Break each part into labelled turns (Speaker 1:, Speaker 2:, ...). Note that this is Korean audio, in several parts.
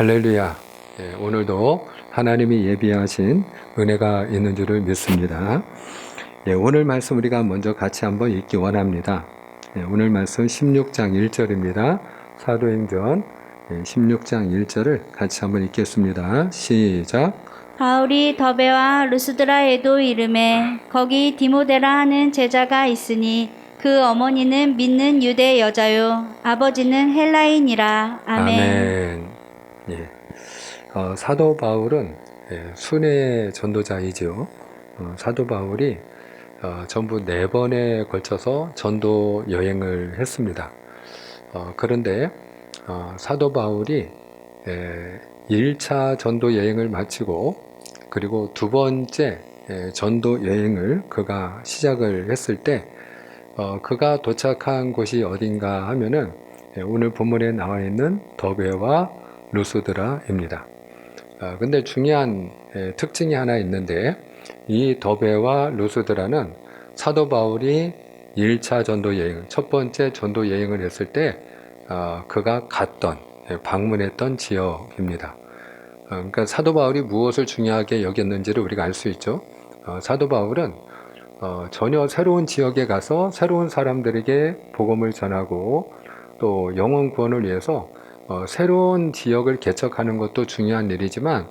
Speaker 1: 할렐루야. 오늘도 하나님이 예비하신 은혜가 있는 줄을 믿습니다. 오늘 말씀 우리가 먼저 같이 한번 읽기 원합니다. 오늘 말씀 16장 1절입니다. 사도행전 16장 1절을 같이 한번 읽겠습니다. 시작.
Speaker 2: 바울이 더베와 루스드라에도 이르매 거기 디모데라 하는 제자가 있으니 그 어머니는 믿는 유대 여자요 아버지는 헬라인이라. 아멘.
Speaker 1: 사도 바울은 순회 전도자이죠. 사도 바울이 전부 4번에 걸쳐서 전도 여행을 했습니다. 그런데 사도 바울이 1차 전도 여행을 마치고 그리고 두 번째 전도 여행을 그가 시작을 했을 때 그가 도착한 곳이 어딘가 하면은 오늘 본문에 나와 있는 더베와 루스드라입니다. 근데 중요한 특징이 하나 있는데 이 더베와 루스드라는 사도 바울이 1차 전도 여행, 첫 번째 전도 여행을 했을 때 그가 갔던, 방문했던 지역입니다. 그러니까 사도 바울이 무엇을 중요하게 여겼는지를 우리가 알 수 있죠. 사도 바울은 전혀 새로운 지역에 가서 새로운 사람들에게 복음을 전하고 또 영혼 구원을 위해서 새로운 지역을 개척하는 것도 중요한 일이지만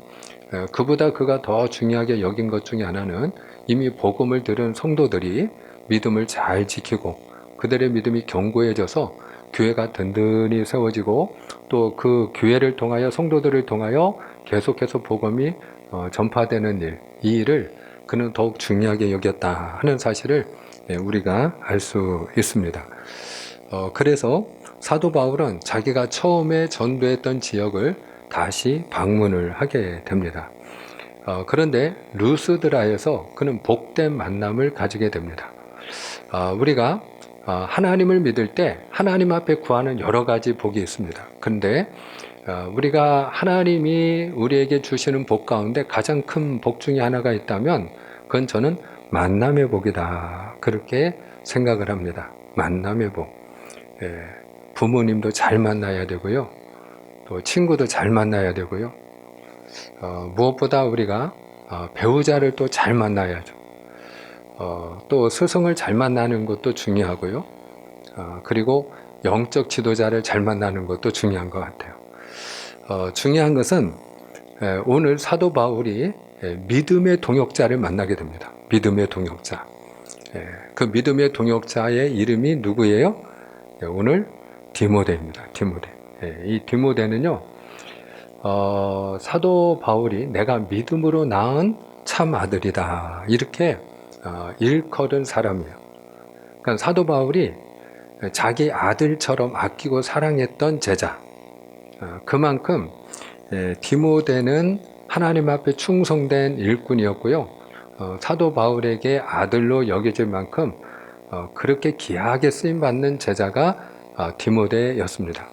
Speaker 1: 그보다 그가 더 중요하게 여긴 것 중에 하나는 이미 복음을 들은 성도들이 믿음을 잘 지키고 그들의 믿음이 견고해져서 교회가 든든히 세워지고 또 그 교회를 통하여 성도들을 통하여 계속해서 복음이 전파되는 일, 이 일을 그는 더욱 중요하게 여겼다 하는 사실을 우리가 알 수 있습니다. 그래서 사도 바울은 자기가 처음에 전도했던 지역을 다시 방문을 하게 됩니다. 그런데 루스드라에서 그는 복된 만남을 가지게 됩니다. 우리가 하나님을 믿을 때 하나님 앞에 구하는 여러 가지 복이 있습니다. 그런데 우리가 하나님이 우리에게 주시는 복 가운데 가장 큰 복 중에 하나가 있다면 그건 저는 만남의 복이다, 그렇게 생각을 합니다. 만남의 복. 부모님도 잘 만나야 되고요. 또 친구도 잘 만나야 되고요. 무엇보다 우리가 배우자를 또 잘 만나야죠. 또 스승을 잘 만나는 것도 중요하고요. 그리고 영적 지도자를 잘 만나는 것도 중요한 것 같아요. 중요한 것은 오늘 사도 바울이 믿음의 동역자를 만나게 됩니다. 믿음의 동역자. 그 믿음의 동역자의 이름이 누구예요? 오늘 디모데입니다. 디모데. 이 디모데는요, 사도 바울이 내가 믿음으로 낳은 참 아들이다, 이렇게 일컬은 사람이에요. 그러니까 사도 바울이 자기 아들처럼 아끼고 사랑했던 제자. 그만큼 디모데는 하나님 앞에 충성된 일꾼이었고요. 사도 바울에게 아들로 여겨질 만큼 그렇게 귀하게 쓰임받는 제자가 디모데였습니다.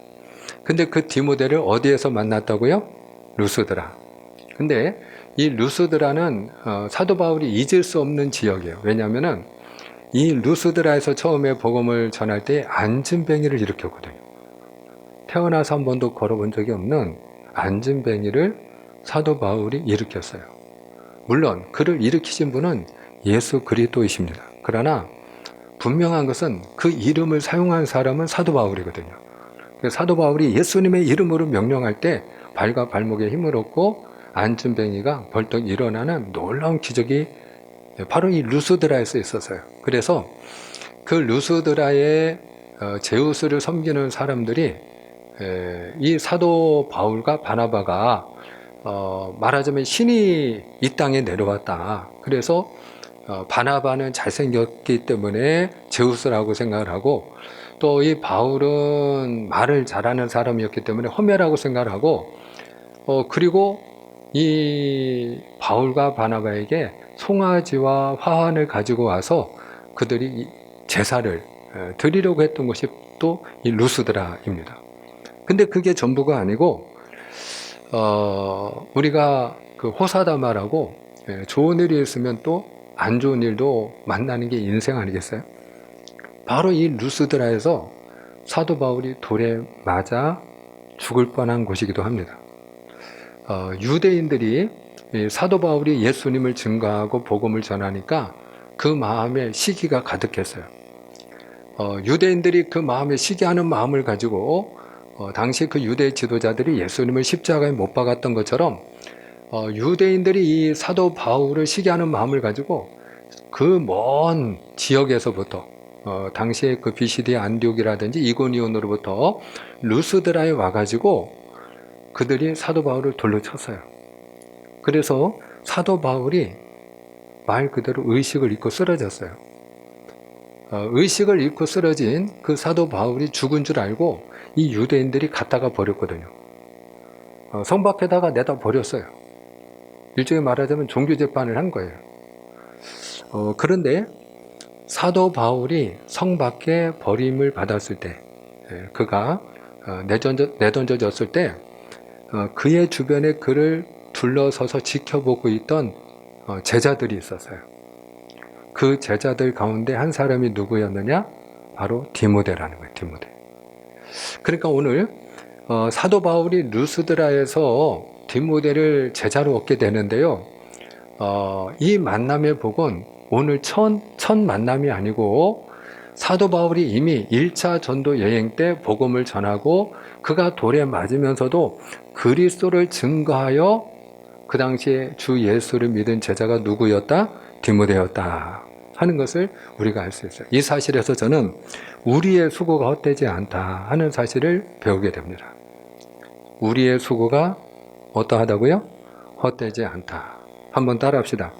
Speaker 1: 근데 그 디모데를 어디에서 만났다고요? 루스드라. 근데 이 루스드라는 사도 바울이 잊을 수 없는 지역이에요. 왜냐하면 이 루스드라에서 처음에 복음을 전할 때 안진뱅이를 일으켰거든요. 태어나서 한 번도 걸어본 적이 없는 안진뱅이를 사도 바울이 일으켰어요. 물론 그를 일으키신 분은 예수 그리스도이십니다. 그러나 분명한 것은 그 이름을 사용한 사람은 사도 바울이거든요. 사도 바울이 예수님의 이름으로 명령할 때 발과 발목에 힘을 얻고 안진뱅이가 벌떡 일어나는 놀라운 기적이 바로 이 루스드라에서 있었어요. 그래서 그 루스드라의 제우스를 섬기는 사람들이 이 사도 바울과 바나바가 말하자면 신이 이 땅에 내려왔다. 그래서 바나바는 잘생겼기 때문에 제우스라고 생각을 하고 또 이 바울은 말을 잘하는 사람이었기 때문에 허메라고 생각을 하고 그리고 이 바울과 바나바에게 송아지와 화환을 가지고 와서 그들이 제사를 드리려고 했던 것이 또 이 루스드라입니다. 근데 그게 전부가 아니고 우리가 그 호사다마라고 좋은 일이 있으면 또 안 좋은 일도 만나는 게 인생 아니겠어요? 바로 이 루스드라에서 사도 바울이 돌에 맞아 죽을 뻔한 곳이기도 합니다. 유대인들이 이 사도 바울이 예수님을 증거하고 복음을 전하니까 그 마음에 시기가 가득했어요. 유대인들이 그 마음에 시기하는 마음을 가지고 당시 그 유대 지도자들이 예수님을 십자가에 못 박았던 것처럼 유대인들이 이 사도 바울을 시기하는 마음을 가지고 그 먼 지역에서부터 당시에 그 BCD 안디옥이라든지 이고니온으로부터 루스드라에 와가지고 그들이 사도 바울을 돌로 쳤어요. 그래서 사도 바울이 말 그대로 의식을 잃고 쓰러졌어요. 의식을 잃고 쓰러진 그 사도 바울이 죽은 줄 알고 이 유대인들이 갖다가 버렸거든요. 성 밖에다가 내다 버렸어요. 일종의 말하자면 종교재판을 한 거예요. 그런데 사도 바울이 성 밖에 버림을 받았을 때, 그가 내던져졌을 때 그의 주변에 그를 둘러서서 지켜보고 있던 제자들이 있었어요. 그 제자들 가운데 한 사람이 누구였느냐? 바로 디모데라는 거예요. 디모데. 그러니까 오늘 사도 바울이 루스드라에서 디모데를 제자로 얻게 되는데요. 이 만남의 복은 오늘 첫 만남이 아니고 사도 바울이 이미 1차 전도 여행 때 복음을 전하고 그가 돌에 맞으면서도 그리스도를 증거하여 그 당시에 주 예수를 믿은 제자가 누구였다? 디모데였다 하는 것을 우리가 알 수 있어요. 이 사실에서 저는 우리의 수고가 헛되지 않다 하는 사실을 배우게 됩니다. 우리의 수고가 어떠하다고요? 헛되지 않다. 한번 따라합시다.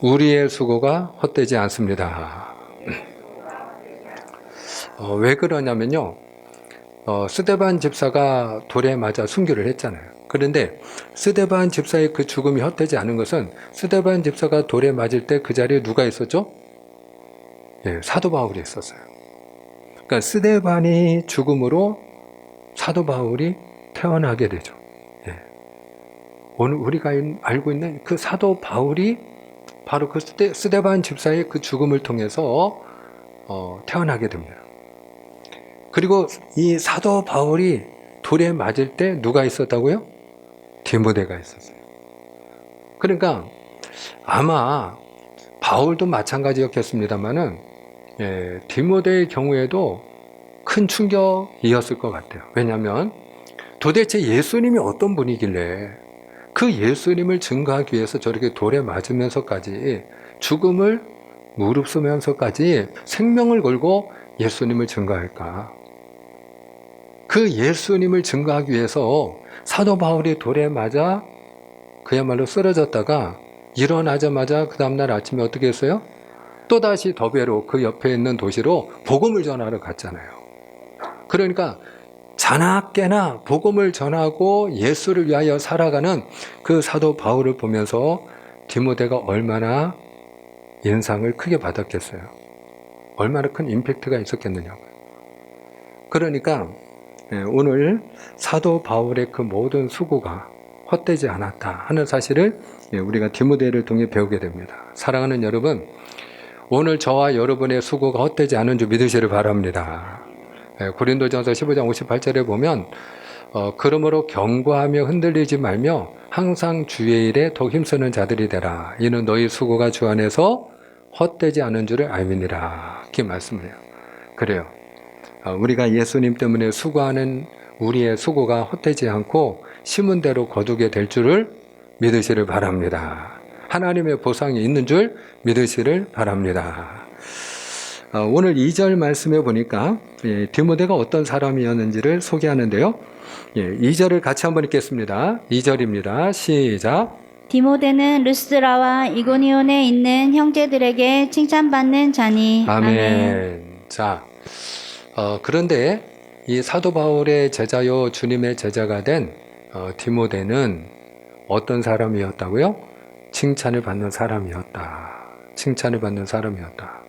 Speaker 1: 우리의 수고가 헛되지 않습니다. 왜 그러냐면요. 스데반 집사가 돌에 맞아 순교를 했잖아요. 그런데 스데반 집사의 그 죽음이 헛되지 않은 것은 스데반 집사가 돌에 맞을 때 그 자리에 누가 있었죠? 예, 사도 바울이 있었어요. 그러니까 스데반이 죽음으로 사도 바울이 태어나게 되죠. 예. 오늘 우리가 알고 있는 그 사도 바울이 바로 그 스데반 집사의 그 죽음을 통해서 태어나게 됩니다. 그리고 이 사도 바울이 돌에 맞을 때 누가 있었다고요? 디모데가 있었어요. 그러니까 아마 바울도 마찬가지였겠습니다만은 디모데의 경우에도 큰 충격이었을 것 같아요. 왜냐하면 도대체 예수님이 어떤 분이길래 그 예수님을 증거하기 위해서 저렇게 돌에 맞으면서까지 죽음을 무릅쓰면서까지 생명을 걸고 예수님을 증거할까? 그 예수님을 증거하기 위해서 사도 바울이 돌에 맞아 그야말로 쓰러졌다가 일어나자마자 그 다음날 아침에 어떻게 했어요? 또다시 더베로 그 옆에 있는 도시로 복음을 전하러 갔잖아요. 그러니까 자나깨나 복음을 전하고 예수를 위하여 살아가는 그 사도 바울을 보면서 디모데가 얼마나 인상을 크게 받았겠어요. 얼마나 큰 임팩트가 있었겠느냐고요. 그러니까 오늘 사도 바울의 그 모든 수고가 헛되지 않았다 하는 사실을 우리가 디모데를 통해 배우게 됩니다. 사랑하는 여러분, 오늘 저와 여러분의 수고가 헛되지 않은 줄 믿으시길 바랍니다. 고린도전서 15장 58절에 보면 그러므로 견고하며 흔들리지 말며 항상 주의 일에 더욱 힘쓰는 자들이 되라. 이는 너희 수고가 주 안에서 헛되지 않은 줄을 알미니라. 이렇게 말씀을 해요. 그래요. 우리가 예수님 때문에 수고하는 우리의 수고가 헛되지 않고 심은 대로 거두게 될 줄을 믿으시길 바랍니다. 하나님의 보상이 있는 줄 믿으시길 바랍니다. 오늘 2절 말씀에 보니까 디모데가 어떤 사람이었는지를 소개하는데요. 2절을 같이 한번 읽겠습니다. 2절입니다. 시작.
Speaker 2: 디모데는 루스드라와 이고니온에 있는 형제들에게 칭찬받는 자니.
Speaker 1: 아멘. 자, 그런데 이 사도 바울의 제자요 주님의 제자가 된 디모데는 어떤 사람이었다고요? 칭찬을 받는 사람이었다. 칭찬을 받는 사람이었다.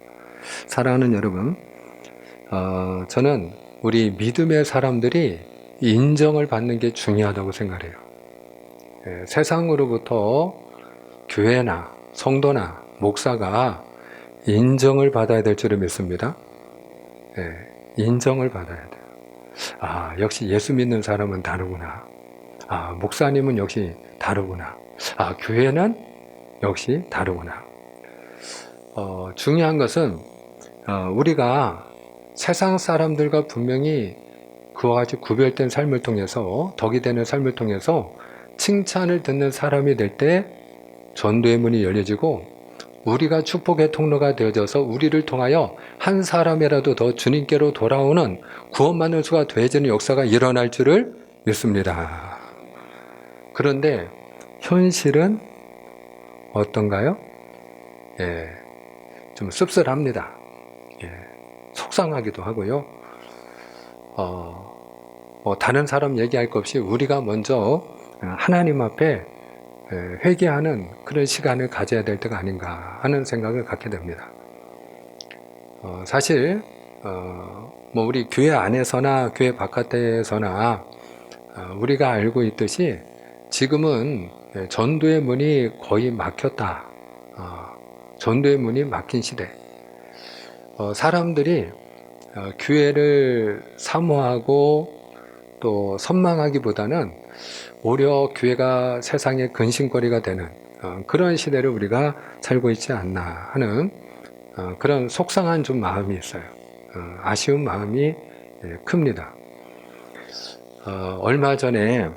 Speaker 1: 사랑하는 여러분, 저는 우리 믿음의 사람들이 인정을 받는 게 중요하다고 생각해요. 세상으로부터 교회나 성도나 목사가 인정을 받아야 될 줄을 믿습니다. 인정을 받아야 돼요. 역시 예수 믿는 사람은 다르구나. 목사님은 역시 다르구나. 교회는 역시 다르구나. 중요한 것은 우리가 세상 사람들과 분명히 그와 같이 구별된 삶을 통해서, 덕이 되는 삶을 통해서 칭찬을 듣는 사람이 될 때 전도의 문이 열려지고, 우리가 축복의 통로가 되어져서 우리를 통하여 한 사람이라도 더 주님께로 돌아오는 구원받는 수가 되어지는 역사가 일어날 줄을 믿습니다. 그런데 현실은 어떤가요? 좀 씁쓸합니다. 속상하기도 하고요. 다른 사람 얘기할 것 없이 우리가 먼저 하나님 앞에 회개하는 그런 시간을 가져야 될 때가 아닌가 하는 생각을 갖게 됩니다. 사실 우리 교회 안에서나 교회 바깥에서나 우리가 알고 있듯이 지금은 전도의 문이 거의 막혔다. 전도의 문이 막힌 시대. 사람들이 교회를 사모하고 또 선망하기보다는 오히려 교회가 세상의 근심거리가 되는 그런 시대를 우리가 살고 있지 않나 하는 그런 속상한 좀 마음이 있어요. 아쉬운 마음이 큽니다. 얼마 전에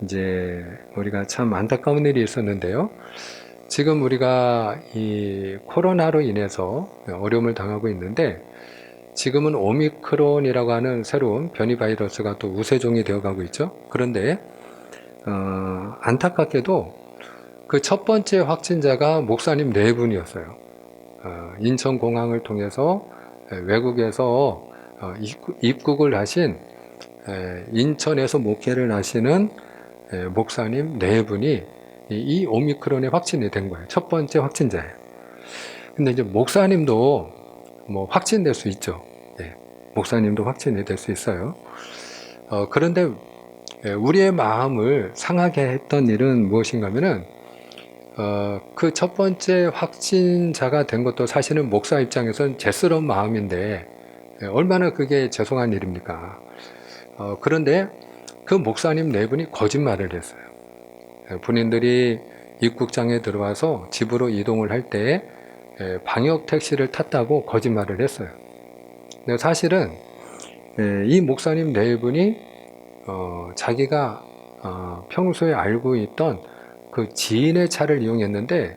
Speaker 1: 이제 우리가 참 안타까운 일이 있었는데요. 지금 우리가 이 코로나로 인해서 어려움을 당하고 있는데, 지금은 오미크론이라고 하는 새로운 변이 바이러스가 또 우세종이 되어가고 있죠. 그런데 안타깝게도 그 첫 번째 확진자가 목사님 4분이었어요. 인천공항을 통해서 외국에서 입국을 하신, 인천에서 목회를 하시는 목사님 4분이 이 오미크론에 확진이 된 거예요. 첫 번째 확진자예요. 근데 이제 목사님도 확진될 수 있죠. 목사님도 확진이 될 수 있어요. 그런데 우리의 마음을 상하게 했던 일은 무엇인가 하면은, 그 첫 번째 확진자가 된 것도 사실은 목사 입장에서는 죄스러운 마음인데, 얼마나 그게 죄송한 일입니까? 그런데 그 목사님 4분이 거짓말을 했어요. 본인들이 입국장에 들어와서 집으로 이동을 할 때 방역 택시를 탔다고 거짓말을 했어요. 근데 사실은 이 목사님 4분이 자기가 평소에 알고 있던 그 지인의 차를 이용했는데,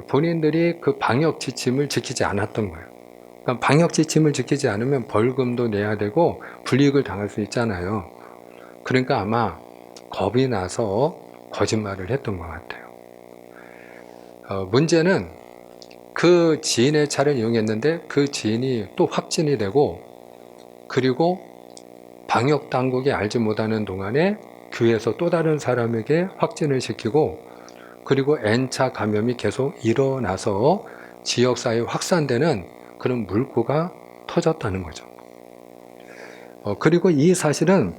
Speaker 1: 본인들이 그 방역 지침을 지키지 않았던 거예요. 그러니까 방역 지침을 지키지 않으면 벌금도 내야 되고 불이익을 당할 수 있잖아요. 그러니까 아마 겁이 나서 거짓말을 했던 것 같아요. 문제는 그 지인의 차를 이용했는데 그 지인이 또 확진이 되고, 그리고 방역 당국이 알지 못하는 동안에 교회에서 또 다른 사람에게 확진을 시키고, 그리고 N차 감염이 계속 일어나서 지역사회에 확산되는 그런 물꼬가 터졌다는 거죠. 그리고 이 사실은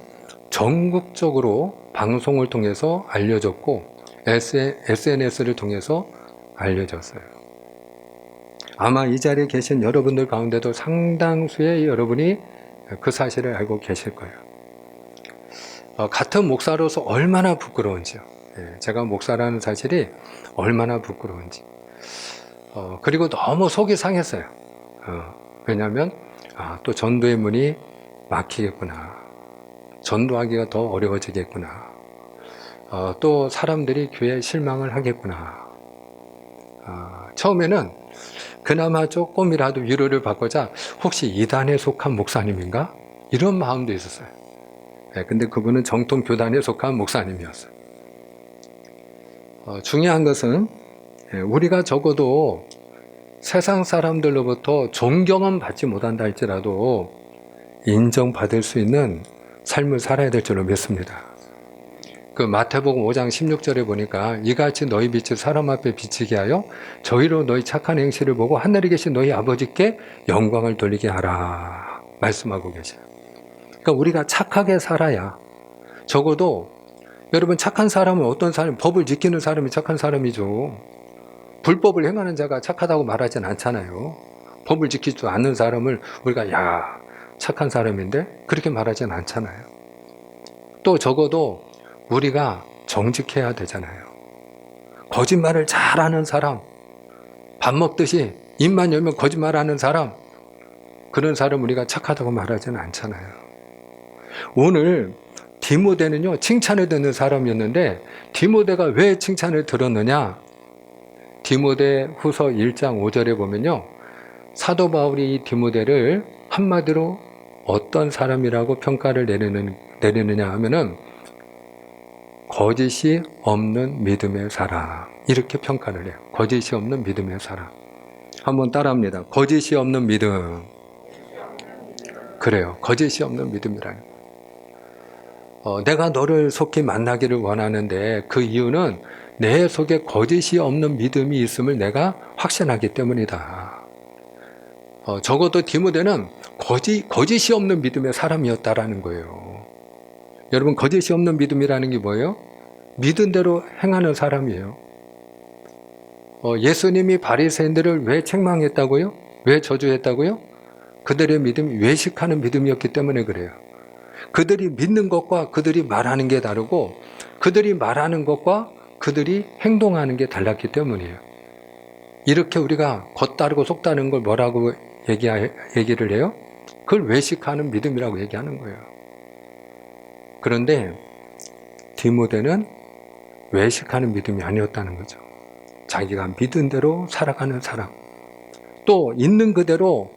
Speaker 1: 전국적으로 방송을 통해서 알려졌고 SNS를 통해서 알려졌어요. 아마 이 자리에 계신 여러분들 가운데도 상당수의 여러분이 그 사실을 알고 계실 거예요. 같은 목사로서 얼마나 부끄러운지요. 제가 목사라는 사실이 얼마나 부끄러운지. 그리고 너무 속이 상했어요. 왜냐하면 또 전도의 문이 막히겠구나. 전도하기가 더 어려워지겠구나. 또 사람들이 교회에 실망을 하겠구나. 처음에는 그나마 조금이라도 위로를 받고자 혹시 이단에 속한 목사님인가? 이런 마음도 있었어요. 근데 그분은 정통 교단에 속한 목사님이었어요. 중요한 것은 우리가 적어도 세상 사람들로부터 존경은 받지 못한다 할지라도 인정받을 수 있는 삶을 살아야 될 줄로 믿습니다. 그 마태복음 5장 16절에 보니까 이같이 너희 빛을 사람 앞에 비치게 하여 저희로 너희 착한 행실을 보고 하늘에 계신 너희 아버지께 영광을 돌리게 하라 말씀하고 계세요. 그러니까 우리가 착하게 살아야, 적어도 여러분 착한 사람은 어떤 사람, 법을 지키는 사람이 착한 사람이죠. 불법을 행하는 자가 착하다고 말하진 않잖아요. 법을 지키지 않는 사람을 우리가 착한 사람인데 그렇게 말하진 않잖아요. 또 적어도 우리가 정직해야 되잖아요. 거짓말을 잘하는 사람, 밥 먹듯이 입만 열면 거짓말하는 사람, 그런 사람 우리가 착하다고 말하지는 않잖아요. 오늘 디모데는요, 칭찬을 듣는 사람이었는데 디모데가 왜 칭찬을 들었느냐? 디모데 후서 1장 5절에 보면요, 사도 바울이 이 디모데를 한마디로 어떤 사람이라고 평가를 내리느냐 하면은 거짓이 없는 믿음의 사람, 이렇게 평가를 해요. 거짓이 없는 믿음의 사람. 한번 따라합니다. 거짓이 없는 믿음. 그래요. 거짓이 없는 믿음이라는. 내가 너를 속히 만나기를 원하는데 그 이유는 내 속에 거짓이 없는 믿음이 있음을 내가 확신하기 때문이다. 적어도 디모데는 거짓이 없는 믿음의 사람이었다라는 거예요. 여러분, 거짓이 없는 믿음이라는 게 뭐예요? 믿은 대로 행하는 사람이에요. 예수님이 바리새인들을 왜 책망했다고요? 왜 저주했다고요? 그들의 믿음이 외식하는 믿음이었기 때문에 그래요. 그들이 믿는 것과 그들이 말하는 게 다르고 그들이 말하는 것과 그들이 행동하는 게 달랐기 때문이에요. 이렇게 우리가 겉다르고 속다른 걸 뭐라고 얘기를 해요? 그걸 외식하는 믿음이라고 얘기하는 거예요. 그런데 디모데는 외식하는 믿음이 아니었다는 거죠. 자기가 믿은 대로 살아가는 사람. 또 있는 그대로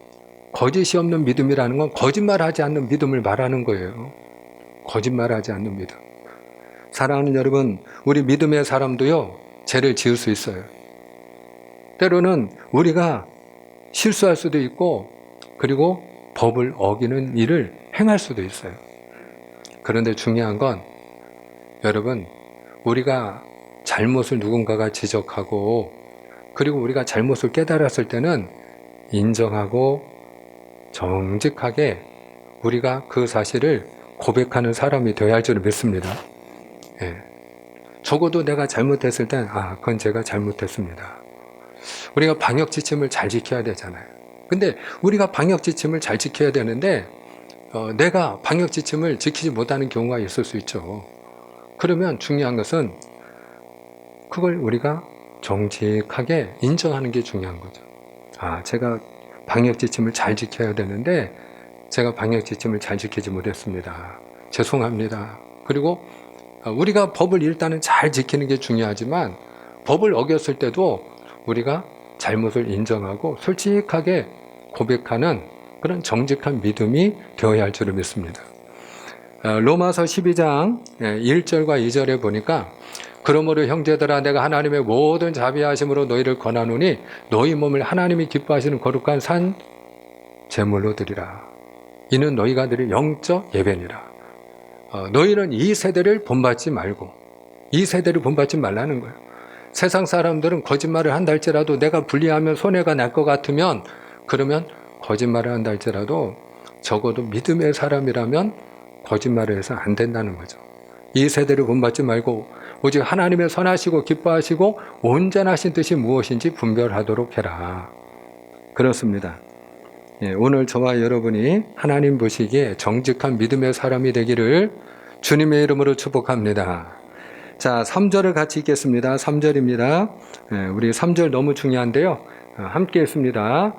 Speaker 1: 거짓이 없는 믿음이라는 건 거짓말하지 않는 믿음을 말하는 거예요. 거짓말하지 않는 믿음. 사랑하는 여러분, 우리 믿음의 사람도요, 죄를 지을 수 있어요. 때로는 우리가 실수할 수도 있고, 그리고 법을 어기는 일을 행할 수도 있어요. 그런데 중요한 건, 여러분, 우리가 잘못을 누군가가 지적하고, 그리고 우리가 잘못을 깨달았을 때는 인정하고 정직하게 우리가 그 사실을 고백하는 사람이 되어야 할 줄 믿습니다. 예. 적어도 내가 잘못했을 땐, 그건 제가 잘못했습니다. 우리가 방역지침을 잘 지켜야 되잖아요. 근데 우리가 방역지침을 잘 지켜야 되는데, 내가 방역지침을 지키지 못하는 경우가 있을 수 있죠. 그러면 중요한 것은 그걸 우리가 정직하게 인정하는 게 중요한 거죠. 제가 방역지침을 잘 지켜야 되는데 제가 방역지침을 잘 지키지 못했습니다. 죄송합니다. 그리고 우리가 법을 일단은 잘 지키는 게 중요하지만 법을 어겼을 때도 우리가 잘못을 인정하고 솔직하게 고백하는 그런 정직한 믿음이 되어야 할 줄을 믿습니다. 로마서 12장 1절과 2절에 보니까 그러므로 형제들아 내가 하나님의 모든 자비하심으로 너희를 권하노니 너희 몸을 하나님이 기뻐하시는 거룩한 산 제물로 드리라. 이는 너희가 드릴 영적 예배니라. 너희는 이 세대를 본받지 말고 이 세대를 본받지 말라는 거예요. 세상 사람들은 거짓말을 한다 할지라도 내가 불리하면 손해가 날 것 같으면 그러면 거짓말을 한다 할지라도 적어도 믿음의 사람이라면 거짓말을 해서 안 된다는 거죠. 이 세대를 본받지 말고 오직 하나님의 선하시고 기뻐하시고 온전하신 뜻이 무엇인지 분별하도록 해라. 그렇습니다. 오늘 저와 여러분이 하나님 보시기에 정직한 믿음의 사람이 되기를 주님의 이름으로 축복합니다. 자, 3절을 같이 읽겠습니다. 3절입니다. 우리 3절 너무 중요한데요. 함께 읽습니다.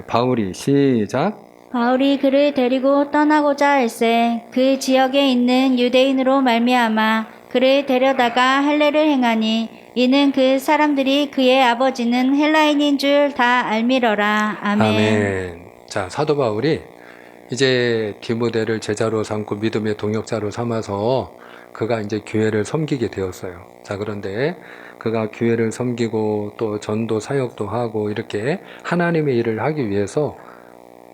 Speaker 1: 바울이 시작.
Speaker 2: 바울이 그를 데리고 떠나고자 할세 그 지역에 있는 유대인으로 말미암아 그를 데려다가 할례를 행하니 이는 그 사람들이 그의 아버지는 헬라인인 줄 다 알미러라. 아멘.
Speaker 1: 아멘. 자, 사도 바울이 이제 디모데를 제자로 삼고 믿음의 동역자로 삼아서 그가 이제 교회를 섬기게 되었어요. 자, 그런데 그가 교회를 섬기고 또 전도 사역도 하고 이렇게 하나님의 일을 하기 위해서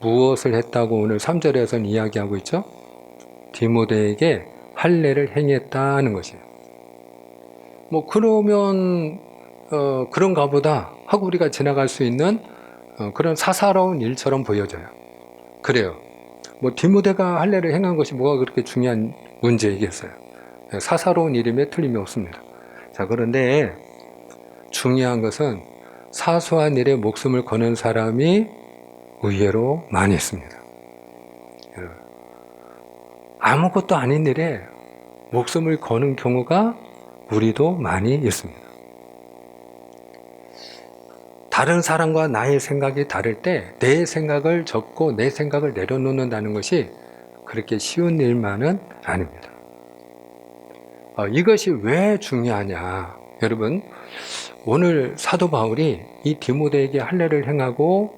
Speaker 1: 무엇을 했다고 오늘 3절에서는 이야기하고 있죠? 디모데에게 할례를 행했다는 것이에요. 그러면 그런가 보다 하고 우리가 지나갈 수 있는 그런 사사로운 일처럼 보여져요. 그래요. 디모데가 할례를 행한 것이 뭐가 그렇게 중요한 문제이겠어요. 사사로운 일임에 틀림이 없습니다. 자, 그런데 중요한 것은 사소한 일에 목숨을 거는 사람이 의외로 많이 있습니다. 아무것도 아닌 일에 목숨을 거는 경우가 우리도 많이 있습니다. 다른 사람과 나의 생각이 다를 때 내 생각을 접고 내 생각을 내려놓는다는 것이 그렇게 쉬운 일만은 아닙니다. 이것이 왜 중요하냐? 여러분, 오늘 사도 바울이 이 디모데에게 할례를 행하고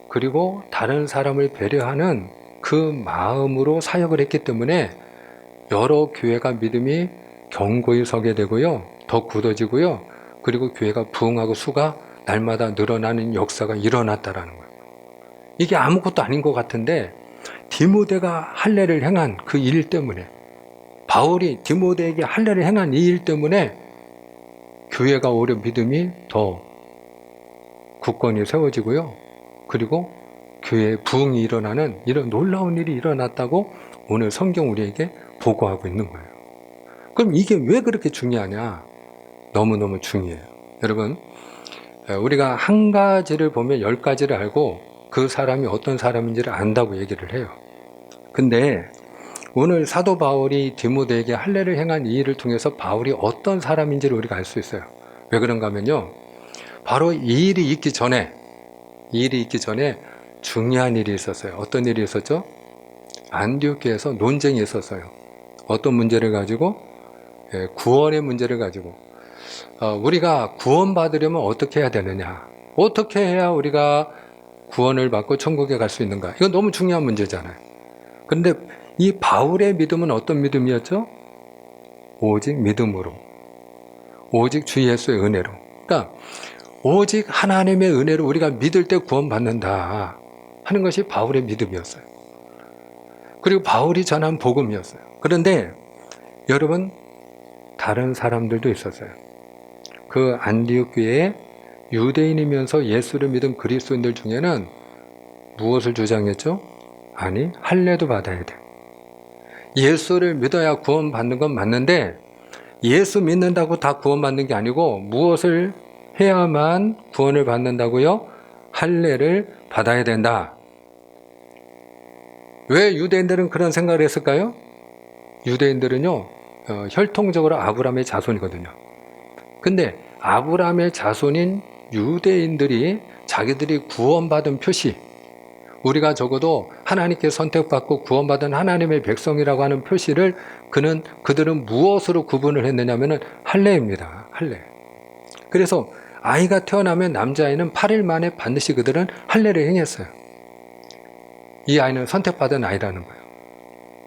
Speaker 1: 그리고 다른 사람을 배려하는 그 마음으로 사역을 했기 때문에 여러 교회가 믿음이 견고히 서게 되고요. 더 굳어지고요. 그리고 교회가 부흥하고 수가 날마다 늘어나는 역사가 일어났다라는 거예요. 이게 아무것도 아닌 것 같은데 디모데가 할례를 행한 그 일 때문에, 바울이 디모데에게 할례를 행한 이 일 때문에 교회가 오히려 믿음이 더 굳건히 세워지고요. 그리고 교회에 부흥이 일어나는 이런 놀라운 일이 일어났다고 오늘 성경 우리에게 보고하고 있는 거예요. 그럼 이게 왜 그렇게 중요하냐? 너무너무 중요해요. 여러분, 우리가 한 가지를 보면 10가지를 알고 그 사람이 어떤 사람인지를 안다고 얘기를 해요. 근데 오늘 사도 바울이 디모데에게 할례를 행한 이 일을 통해서 바울이 어떤 사람인지를 우리가 알 수 있어요. 왜 그런가 하면요, 바로 이 일이 있기 전에 중요한 일이 있었어요. 어떤 일이 있었죠? 안디옥교에서 논쟁이 있었어요. 어떤 문제를 가지고? 구원의 문제를 가지고. 우리가 구원받으려면 어떻게 해야 되느냐? 어떻게 해야 우리가 구원을 받고 천국에 갈 수 있는가? 이건 너무 중요한 문제잖아요. 그런데 이 바울의 믿음은 어떤 믿음이었죠? 오직 믿음으로, 오직 주 예수의 은혜로. 그러니까 오직 하나님의 은혜로 우리가 믿을 때 구원받는다 하는 것이 바울의 믿음이었어요. 그리고 바울이 전한 복음이었어요. 그런데 여러분, 다른 사람들도 있었어요. 그 안디옥 교회에 유대인이면서 예수를 믿은 그리스도인들 중에는 무엇을 주장했죠? 아니, 할례도 받아야 돼. 예수를 믿어야 구원받는 건 맞는데 예수 믿는다고 다 구원받는 게 아니고 무엇을 해야만 구원을 받는다고요? 할례를 받아야 된다. 왜 유대인들은 그런 생각을 했을까요? 유대인들은요, 혈통적으로 아브라함의 자손이거든요. 근데 아브라함의 자손인 유대인들이 자기들이 구원받은 표시, 우리가 적어도 하나님께 선택받고 구원받은 하나님의 백성이라고 하는 표시를 그들은 무엇으로 구분을 했느냐면은 할례입니다. 할례. 그래서 아이가 태어나면 남자아이는 8일 만에 반드시 그들은 할례를 행했어요. 이 아이는 선택받은 아이라는 거예요.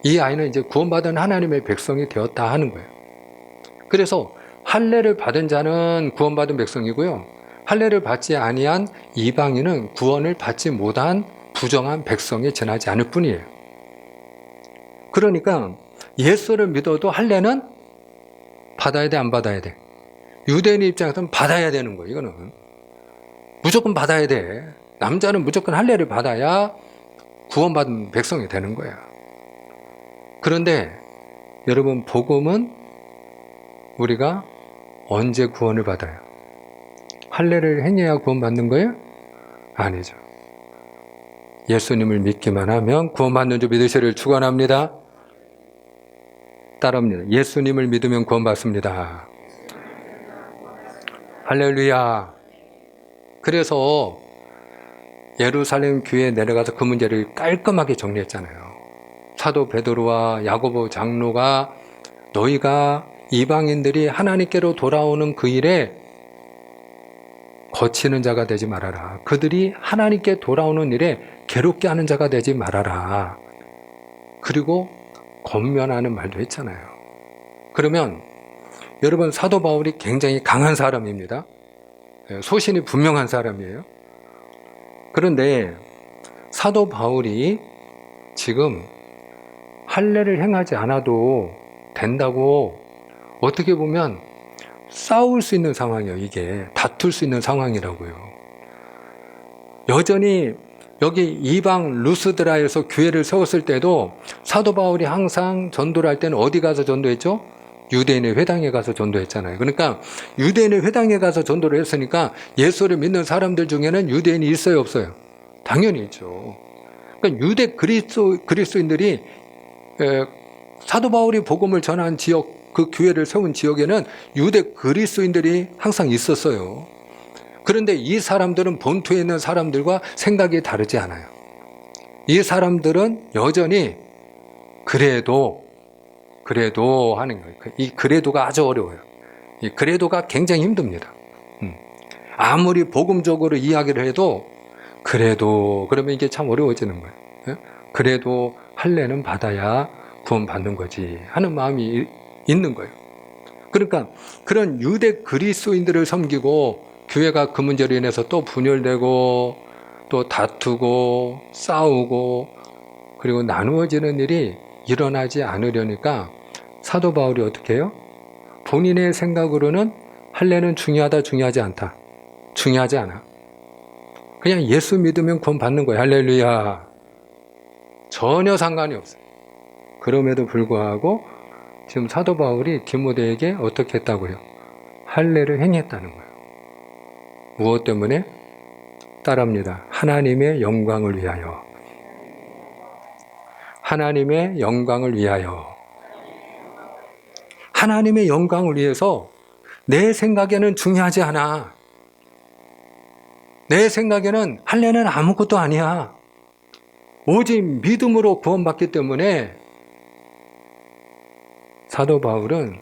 Speaker 1: 이 아이는 이제 구원받은 하나님의 백성이 되었다 하는 거예요. 그래서 할례를 받은 자는 구원받은 백성이고요. 할례를 받지 아니한 이방인은 구원을 받지 못한 부정한 백성에 지나지 않을 뿐이에요. 그러니까 예수를 믿어도 할례는 받아야 돼, 안 받아야 돼? 유대인의 입장에서는 받아야 되는 거예요. 이거는 무조건 받아야 돼. 남자는 무조건 할례를 받아야 구원받은 백성이 되는 거야. 그런데 여러분, 복음은 우리가 언제 구원을 받아요? 할례를 행해야 구원받는 거예요? 아니죠. 예수님을 믿기만 하면 구원받는 줄 믿으시를 축원합니다. 따라합니다. 예수님을 믿으면 구원받습니다. 할렐루야. 그래서 예루살렘 교회에 내려가서 그 문제를 깔끔하게 정리했잖아요. 사도 베드로와 야고보 장로가 너희가 이방인들이 하나님께로 돌아오는 그 일에 거치는 자가 되지 말아라. 그들이 하나님께 돌아오는 일에 괴롭게 하는 자가 되지 말아라. 그리고 권면하는 말도 했잖아요. 그러면 여러분, 사도 바울이 굉장히 강한 사람입니다. 소신이 분명한 사람이에요. 그런데 사도 바울이 지금 할례를 행하지 않아도 된다고 어떻게 보면 싸울 수 있는 상황이에요. 이게 다툴 수 있는 상황이라고요. 여전히 여기 이방 루스드라에서 교회를 세웠을 때도 사도 바울이 항상 전도를 할 때는 어디 가서 전도했죠? 유대인의 회당에 가서 전도했잖아요. 그러니까 유대인의 회당에 가서 전도를 했으니까 예수를 믿는 사람들 중에는 유대인이 있어요, 없어요? 당연히 있죠. 그러니까 유대 그리스도인들이 사도 바울이 복음을 전한 지역, 그 교회를 세운 지역에는 유대 그리스도인들이 항상 있었어요. 그런데 이 사람들은 본토에 있는 사람들과 생각이 다르지 않아요. 이 사람들은 여전히 그래도 하는 거예요. 이 그래도가 아주 어려워요. 이 그래도가 굉장히 힘듭니다. 아무리 복음적으로 이야기를 해도 그래도 그러면 이게 참 어려워지는 거예요. 예? 그래도 할례는 받아야 구원받는 거지 하는 마음이 있는 거예요. 그러니까 그런 유대 그리스도인들을 섬기고 교회가 그 문제로 인해서 또 분열되고 또 다투고 싸우고 그리고 나누어지는 일이 일어나지 않으려니까 사도 바울이 어떻게 해요? 본인의 생각으로는 할례는 중요하다, 중요하지 않다. 중요하지 않아. 그냥 예수 믿으면 구원 받는 거예요. 할렐루야. 전혀 상관이 없어요. 그럼에도 불구하고 지금 사도 바울이 디모데에게 어떻게 했다고요? 할례를 행했다는 거예요. 무엇 때문에? 따라합니다. 하나님의 영광을 위하여. 하나님의 영광을 위하여. 하나님의 영광을 위해서 내 생각에는 중요하지 않아. 내 생각에는 할례는 아무것도 아니야. 오직 믿음으로 구원받기 때문에 사도 바울은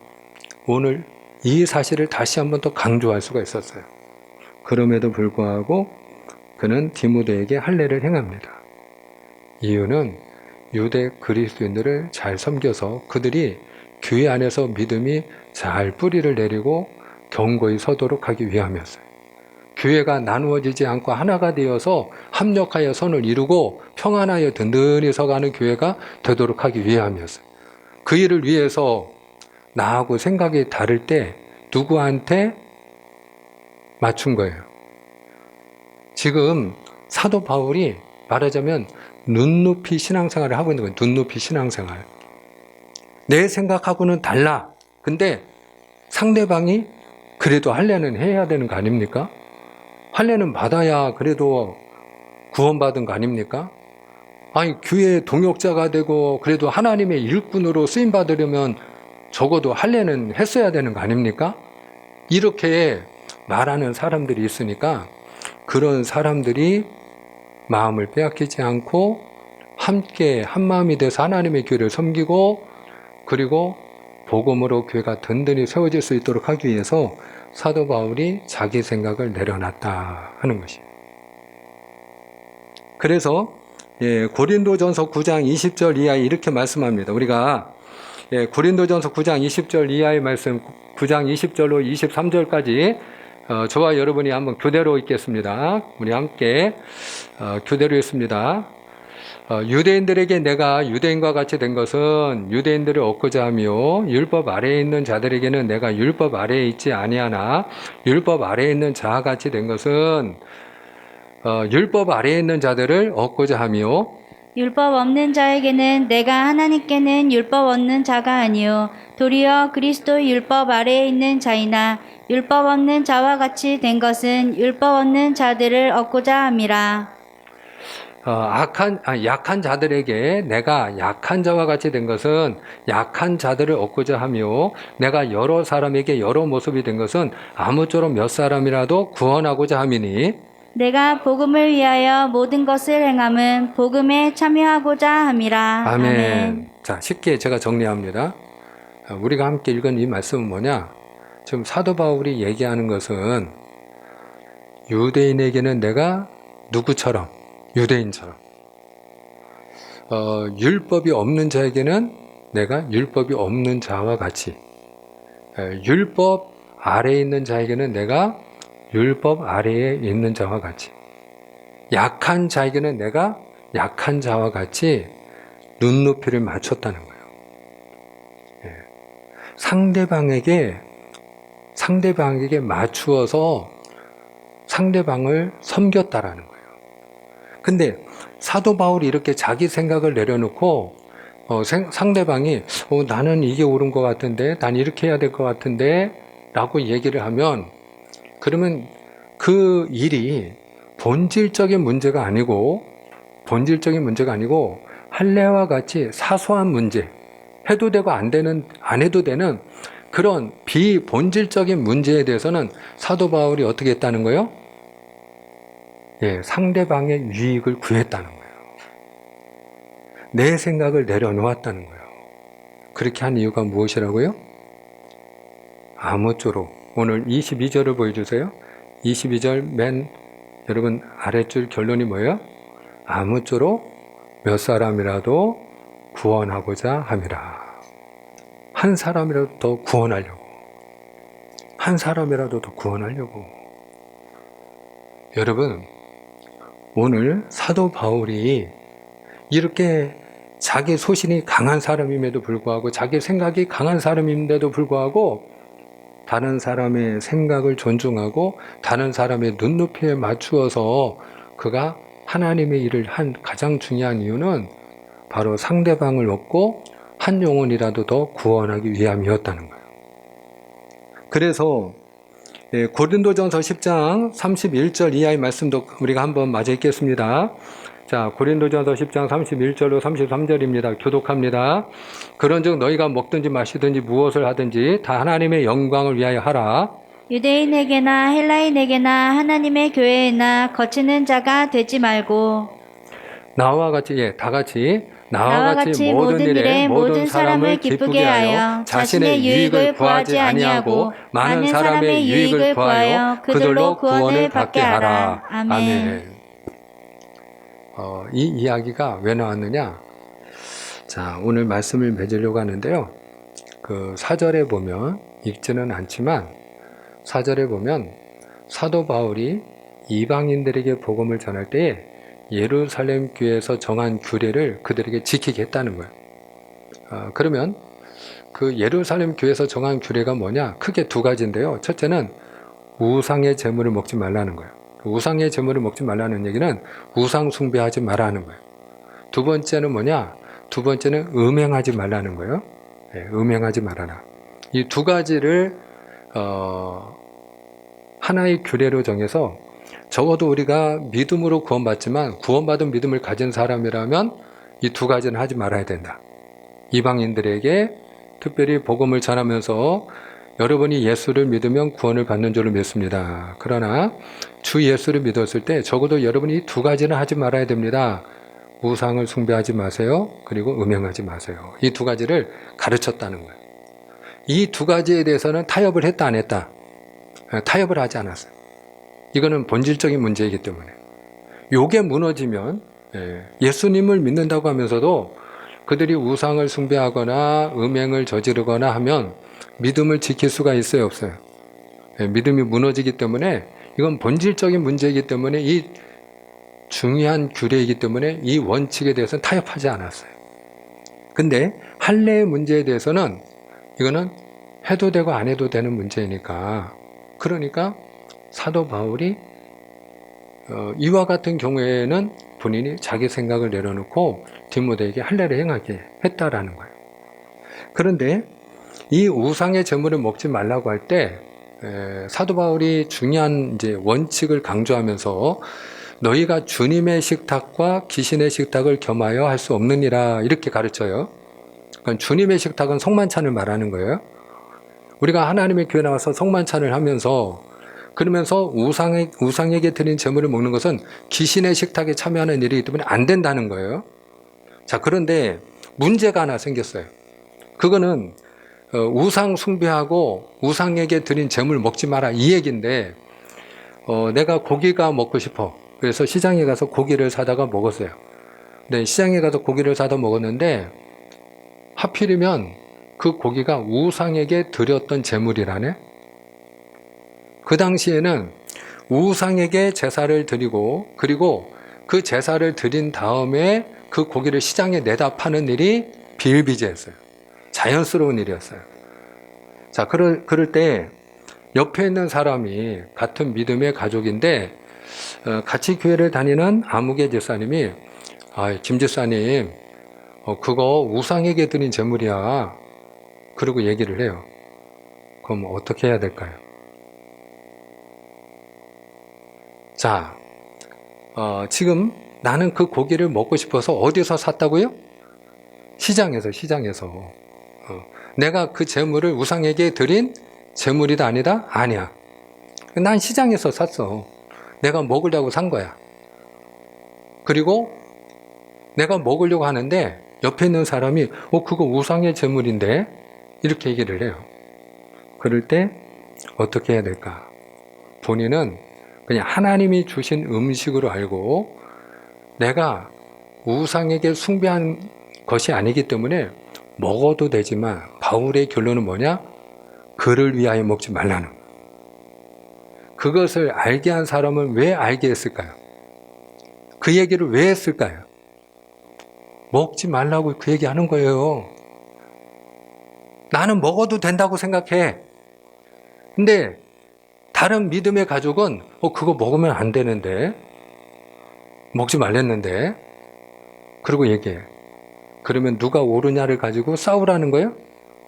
Speaker 1: 오늘 이 사실을 다시 한번 더 강조할 수가 있었어요. 그럼에도 불구하고 그는 디모데에게 할례를 행합니다. 이유는 유대 그리스도인들을 잘 섬겨서 그들이 교회 안에서 믿음이 잘 뿌리를 내리고 견고히 서도록 하기 위함이었어요. 교회가 나누어지지 않고 하나가 되어서 합력하여 선을 이루고 평안하여 든든히 서가는 교회가 되도록 하기 위함이었어요. 그 일을 위해서 나하고 생각이 다를 때 누구한테 맞춘 거예요. 지금 사도 바울이 말하자면 눈높이 신앙생활을 하고 있는 거예요. 눈높이 신앙생활. 내 생각하고는 달라. 근데 상대방이 그래도 할례는 해야 되는 거 아닙니까? 할례는 받아야 그래도 구원받은 거 아닙니까? 아니, 교회의 동역자가 되고 그래도 하나님의 일꾼으로 쓰임받으려면 적어도 할례는 했어야 되는 거 아닙니까? 이렇게 말하는 사람들이 있으니까 그런 사람들이 마음을 빼앗기지 않고 함께 한마음이 돼서 하나님의 교회를 섬기고 그리고 복음으로 교회가 든든히 세워질 수 있도록 하기 위해서 사도 바울이 자기 생각을 내려놨다 하는 것이에요. 그래서 고린도전서 9장 20절 이하에 이렇게 말씀합니다. 우리가 고린도전서 9장 20절 이하의 말씀 9장 20절로 23절까지 저와 여러분이 한번 교대로 읽겠습니다. 우리 함께 교대로 읽습니다. 유대인들에게 내가 유대인과 같이 된 것은 유대인들을 얻고자 하며 율법 아래에 있는 자들에게는 내가 율법 아래에 있지 아니하나 율법 아래에 있는 자와 같이 된 것은 율법 아래에 있는 자들을 얻고자 하며
Speaker 2: 율법 없는 자에게는 내가 하나님께는 율법 없는 자가 아니요 도리어 그리스도 율법 아래에 있는 자이나 율법 없는 자와 같이 된 것은 율법 없는 자들을 얻고자 함이라.
Speaker 1: 약한 자들에게 내가 약한 자와 같이 된 것은 약한 자들을 얻고자 하며 내가 여러 사람에게 여러 모습이 된 것은 아무쪼록 몇 사람이라도 구원하고자 함이니
Speaker 2: 내가 복음을 위하여 모든 것을 행함은 복음에 참여하고자 함이라.
Speaker 1: 아멘. 자, 쉽게 제가 정리합니다. 우리가 함께 읽은 이 말씀은 뭐냐? 지금 사도 바울이 얘기하는 것은 유대인에게는 내가 누구처럼? 유대인처럼. 율법이 없는 자에게는 내가 율법이 없는 자와 같이. 율법 아래에 있는 자에게는 내가 율법 아래에 있는 자와 같이. 약한 자에게는 내가 약한 자와 같이 눈높이를 맞췄다는 거예요. 상대방에게 맞추어서 상대방을 섬겼다라는 거예요. 근데 사도 바울이 이렇게 자기 생각을 내려놓고 상대방이 나는 이게 옳은 것 같은데 난 이렇게 해야 될 것 같은데 라고 얘기를 하면 그러면 그 일이 본질적인 문제가 아니고 할례와 같이 사소한 문제, 해도 되고 안 해도 되는 그런 비본질적인 문제에 대해서는 사도 바울이 어떻게 했다는 거예요? 예, 상대방의 유익을 구했다는 거예요. 내 생각을 내려놓았다는 거예요. 그렇게 한 이유가 무엇이라고요? 아무쪼록. 오늘 22절을 보여주세요. 22절 여러분 아랫줄 결론이 뭐예요? 아무쪼록 몇 사람이라도 구원하고자 함이라. 한 사람이라도 더 구원하려고. 한 사람이라도 더 구원하려고. 여러분, 오늘 사도 바울이 이렇게 자기 소신이 강한 사람임에도 불구하고, 자기 생각이 강한 사람임에도 불구하고, 다른 사람의 생각을 존중하고 다른 사람의 눈높이에 맞추어서 그가 하나님의 일을 한 가장 중요한 이유는 바로 상대방을 얻고 한 영혼이라도 더 구원하기 위함이었다는 거예요. 그래서 고린도전서 10장 31절 이하의 말씀도 우리가 한번 마저 읽겠습니다. 자, 고린도전서 10장 31절로 33절입니다. 교독합니다. 그런즉 너희가 먹든지 마시든지 무엇을 하든지 다 하나님의 영광을 위하여 하라.
Speaker 2: 유대인에게나 헬라인에게나 하나님의 교회에나 거치는 자가 되지 말고
Speaker 1: 나와 같이 다 같이
Speaker 2: 나와 같이 모든 일에 모든 사람을 기쁘게 하여 자신의 유익을 구하지 아니하고 많은 사람의 유익을 구하여 그들로 구원을 받게 하라. 아멘.
Speaker 1: 이 이야기가 왜 나왔느냐? 자, 오늘 말씀을 맺으려고 하는데요. 그 4절에 보면, 읽지는 않지만 4절에 보면 사도 바울이 이방인들에게 복음을 전할 때에 예루살렘 교회에서 정한 규례를 그들에게 지키게 했다는 거예요. 그러면 그 예루살렘 교회에서 정한 규례가 뭐냐? 크게 두 가지인데요. 첫째는 우상의 제물을 먹지 말라는 거예요. 우상의 제물을 먹지 말라는 얘기는 우상 숭배하지 말라는 거예요. 두 번째는 뭐냐? 두 번째는 음행하지 말라는 거예요. 음행하지 말아라. 이 두 가지를 하나의 규례로 정해서 적어도 우리가 믿음으로 구원받지만 구원받은 믿음을 가진 사람이라면 이 두 가지는 하지 말아야 된다. 이방인들에게 특별히 복음을 전하면서 여러분이 예수를 믿으면 구원을 받는 줄로 믿습니다. 그러나 주 예수를 믿었을 때 적어도 여러분이 이 두 가지는 하지 말아야 됩니다. 우상을 숭배하지 마세요. 그리고 음행하지 마세요. 이 두 가지를 가르쳤다는 거예요. 이 두 가지에 대해서는 타협을 했다 안 했다? 타협을 하지 않았어요. 이거는 본질적인 문제이기 때문에. 요게 무너지면 예수님을 믿는다고 하면서도 그들이 우상을 숭배하거나 음행을 저지르거나 하면 믿음을 지킬 수가 있어요, 없어요? 믿음이 무너지기 때문에 이건 본질적인 문제이기 때문에 이 중요한 규례이기 때문에 이 원칙에 대해서는 타협하지 않았어요. 근데 할례의 문제에 대해서는 이거는 해도 되고 안 해도 되는 문제이니까, 그러니까 사도 바울이 이와 같은 경우에는 본인이 자기 생각을 내려놓고 디모데에게 할례를 행하게 했다라는 거예요. 그런데 이 우상의 제물을 먹지 말라고 할 때 사도 바울이 중요한 이제 원칙을 강조하면서 너희가 주님의 식탁과 귀신의 식탁을 겸하여 할 수 없느니라 이렇게 가르쳐요. 그러니까 주님의 식탁은 성만찬을 말하는 거예요. 우리가 하나님의 교회 나와서 성만찬을 하면서 그러면서 우상에게 드린 제물을 먹는 것은 귀신의 식탁에 참여하는 일이기 때문에 안 된다는 거예요. 자, 그런데 문제가 하나 생겼어요. 그거는 우상 숭배하고 우상에게 드린 제물 먹지 마라 이 얘기인데 내가 고기가 먹고 싶어. 그래서 시장에 가서 고기를 사다가 먹었어요. 근데 시장에 가서 고기를 사다 먹었는데 하필이면 그 고기가 우상에게 드렸던 제물이라네. 그 당시에는 우상에게 제사를 드리고 그리고 그 제사를 드린 다음에 그 고기를 시장에 내다 파는 일이 비일비재했어요. 자연스러운 일이었어요. 자, 그럴 때 옆에 있는 사람이 같은 믿음의 가족인데 같이 교회를 다니는 아무개 집사님이 김 집사님 그거 우상에게 드린 제물이야. 그러고 얘기를 해요. 그럼 어떻게 해야 될까요? 자, 지금 나는 그 고기를 먹고 싶어서 어디서 샀다고요? 시장에서. 내가 그 재물을 우상에게 드린 재물이다 아니다? 아니야. 난 시장에서 샀어. 내가 먹으려고 산 거야. 그리고 내가 먹으려고 하는데 옆에 있는 사람이 그거 우상의 재물인데 이렇게 얘기를 해요. 그럴 때 어떻게 해야 될까? 본인은 그냥 하나님이 주신 음식으로 알고 내가 우상에게 숭배한 것이 아니기 때문에 먹어도 되지만 바울의 결론은 뭐냐? 그를 위하여 먹지 말라는 거예요. 그것을 알게 한 사람은 왜 알게 했을까요? 그 얘기를 왜 했을까요? 먹지 말라고 그 얘기 하는 거예요. 나는 먹어도 된다고 생각해. 근데 다른 믿음의 가족은 그거 먹으면 안 되는데 먹지 말랬는데 그리고 얘기해. 그러면 누가 옳으냐를 가지고 싸우라는 거예요?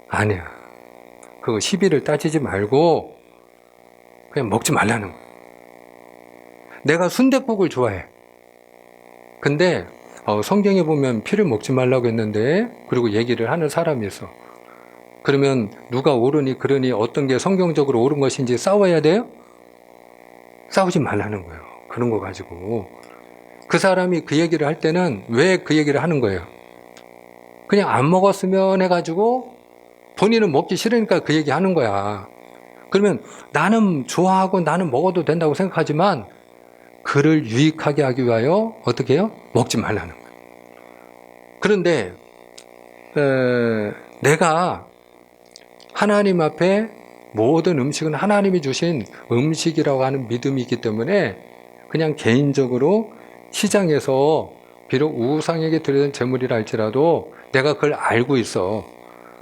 Speaker 1: 아니야. 그거 시비를 따지지 말고 그냥 먹지 말라는 거예요. 내가 순댓국을 좋아해. 근데 성경에 보면 피를 먹지 말라고 했는데 그리고 얘기를 하는 사람이 있어. 그러면 누가 옳으니 그러니 어떤 게 성경적으로 옳은 것인지 싸워야 돼요? 싸우지 말라는 거예요. 그런 거 가지고. 그 사람이 그 얘기를 할 때는 왜 그 얘기를 하는 거예요? 그냥 안 먹었으면 해가지고 본인은 먹기 싫으니까 그 얘기 하는 거야. 그러면 나는 좋아하고 나는 먹어도 된다고 생각하지만 그를 유익하게 하기 위하여 어떻게 해요? 먹지 말라는 거예요. 그런데 내가 하나님 앞에 모든 음식은 하나님이 주신 음식이라고 하는 믿음이 있기 때문에 그냥 개인적으로 시장에서 비록 우상에게 드리는 재물이라 할지라도 내가 그걸 알고 있어.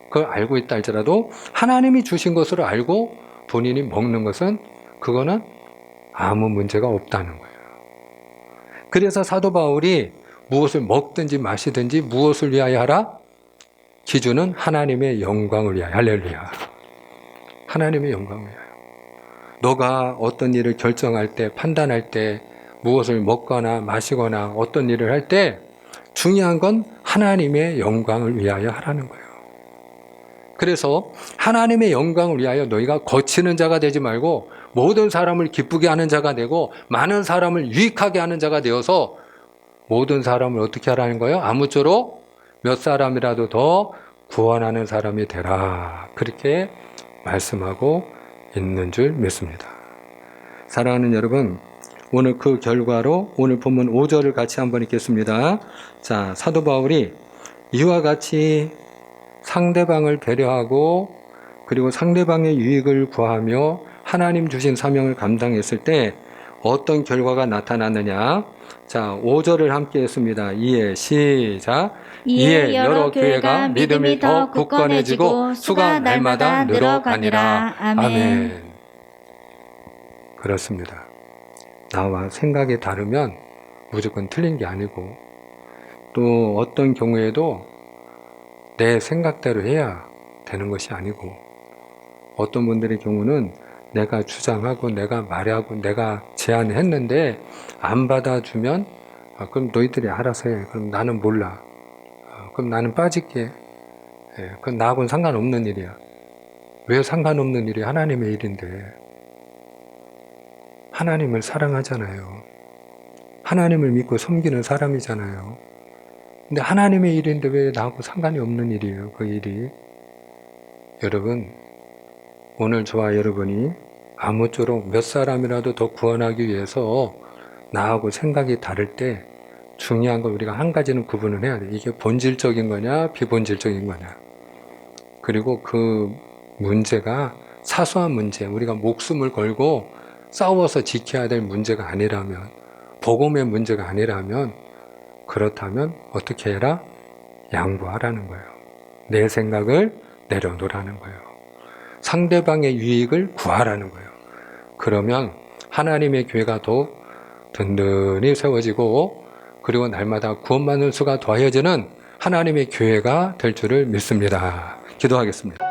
Speaker 1: 그걸 알고 있다 할지라도 하나님이 주신 것으로 알고 본인이 먹는 것은 그거는 아무 문제가 없다는 거예요. 그래서 사도 바울이 무엇을 먹든지 마시든지 무엇을 위하여 하라? 기준은 하나님의 영광을 위하여. 할렐루야. 하나님의 영광을 위하여. 너가 어떤 일을 결정할 때, 판단할 때, 무엇을 먹거나 마시거나 어떤 일을 할 때 중요한 건 하나님의 영광을 위하여 하라는 거예요. 그래서 하나님의 영광을 위하여 너희가 거치는 자가 되지 말고 모든 사람을 기쁘게 하는 자가 되고 많은 사람을 유익하게 하는 자가 되어서 모든 사람을 어떻게 하라는 거예요? 아무쪼록 몇 사람이라도 더 구원하는 사람이 되라. 그렇게 말씀하고 있는 줄 믿습니다. 사랑하는 여러분, 오늘 그 결과로 오늘 본문 5절을 같이 한번 읽겠습니다. 자, 사도 바울이 이와 같이 상대방을 배려하고 그리고 상대방의 유익을 구하며 하나님 주신 사명을 감당했을 때 어떤 결과가 나타났느냐? 자, 5절을 함께 했습니다. 이에 시작.
Speaker 2: 이에 여러 교회가 믿음이 더 굳건해지고 수가 날마다 늘어가니라. 아멘.
Speaker 1: 그렇습니다. 나와 생각이 다르면 무조건 틀린 게 아니고 또 어떤 경우에도 내 생각대로 해야 되는 것이 아니고 어떤 분들의 경우는 내가 주장하고 내가 말하고 내가 제안했는데 안 받아주면 그럼 너희들이 알아서 해. 그럼 나는 몰라. 그럼 나는 빠질게. 그건 나하고는 상관없는 일이야. 왜 상관없는 일이 하나님의 일인데. 하나님을 사랑하잖아요. 하나님을 믿고 섬기는 사람이잖아요. 근데 하나님의 일인데 왜 나하고 상관이 없는 일이에요, 그 일이. 여러분, 오늘 저와 여러분이 아무쪼록 몇 사람이라도 더 구원하기 위해서 나하고 생각이 다를 때 중요한 건 우리가 한 가지는 구분을 해야 돼. 이게 본질적인 거냐, 비본질적인 거냐. 그리고 그 문제가 사소한 문제, 우리가 목숨을 걸고 싸워서 지켜야 될 문제가 아니라면, 복음의 문제가 아니라면, 그렇다면 어떻게 해라? 양보하라는 거예요. 내 생각을 내려놓으라는 거예요. 상대방의 유익을 구하라는 거예요. 그러면 하나님의 교회가 더 든든히 세워지고 그리고 날마다 구원받는 수가 더해지는 하나님의 교회가 될 줄을 믿습니다. 기도하겠습니다.